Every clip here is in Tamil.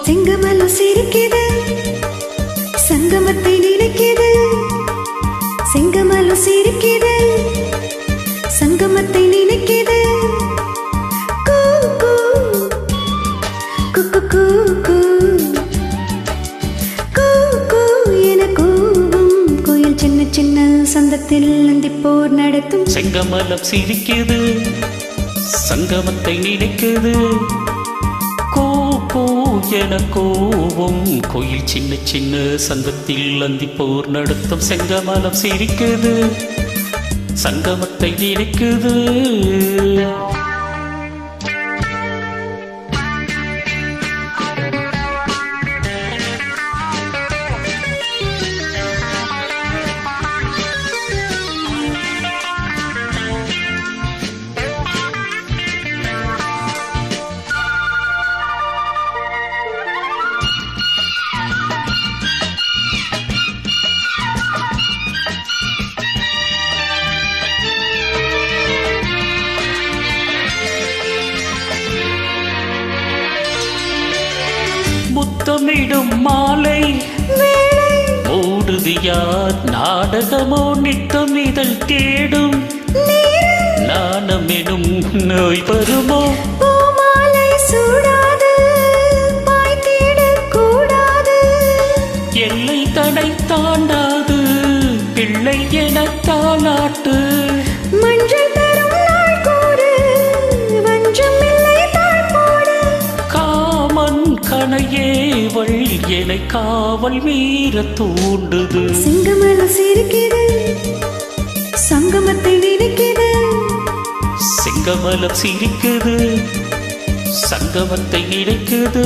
செங்கமலம் சிரிக்குது, சங்கமத்தை நினைக்குது. செங்கமலம் சிரிக்குது, சங்கமத்தை நினைக்குது. கூ கூ குக்கு கூ கூ கூ கூ என கூவும் கோயில் சின்ன சின்ன சந்தத்தில் அந்திப்போர் நடத்தும். செங்கமலம் சிரிக்குது, சங்கமத்தை நினைக்குது. கோ கோ என கோவும் கோயில் சின்ன சின்ன சந்தத்தில் அந்திப்போர் நடத்தும். செங்கமலம் சிரிக்குது, சங்கமத்தை நினைக்குது. முத்தமிடும் மாலை ஓடுது யார் நாடகமோ நித்தம் இதழ் தேடும். நாணம் எனும் நோய் வருமோ? பூமாலை சூடாது, பாய் தேடக் கூடாது. எல்லை தடை தாண்டாது, பிள்ளை என தாலாட்டு. மஞ்சள் தரும் நாள் கூறு, வஞ்சம் இல்லை தாழ் போடு. காமன் கனையேவள் என்னை காவல் மீற தூண்டுது. செங்கமலம் சிரிக்குது, சங்கமத்தை நினைக்குது. செங்கமலம் சிரிக்குது, சங்கமத்தை நினைக்குது.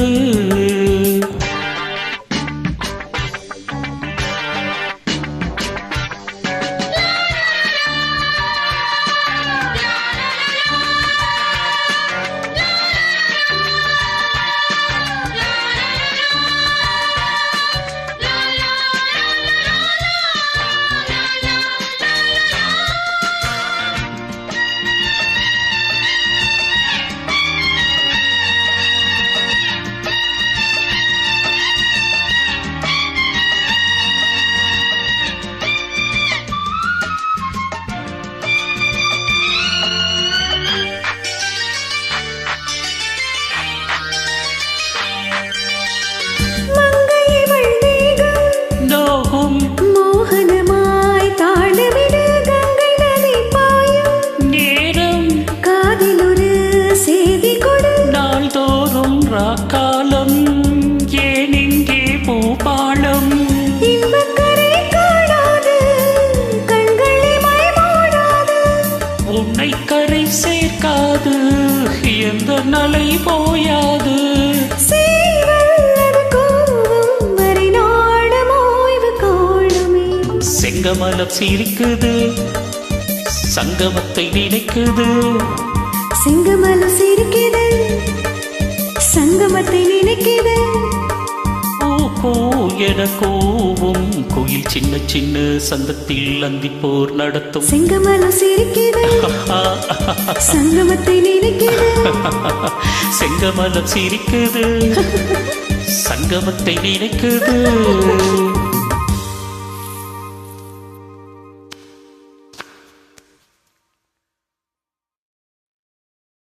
மோகனமாய் தாழவிடு கங்கை நதி பாயும் நேரம். காதில் ஒரு செய்தி கொடு, நாள்தோறும் ராக்காலம் ஏன் இங்கே பூபாலம். இன்பக்கரை காணாது, கண்களை மயமாடாது. உன்னை கரை சேர்க்காது, எந்த நலை போயாது. செங்கமலம் சிரிக்குது, சங்கமத்தை நினைக்குது. செங்கமலம் சிரிக்குது, சங்கமத்தை நினைக்குது. ஓ என கோவும் கோயில் சின்ன சின்ன சந்தத்தில் அந்திப்போர் நடத்தும். செங்கமலம் சிரிக்குது, சங்கமத்தை நினைக்குது. செங்கமலம் சிரிக்குது, சங்கமத்தை நினைக்குது.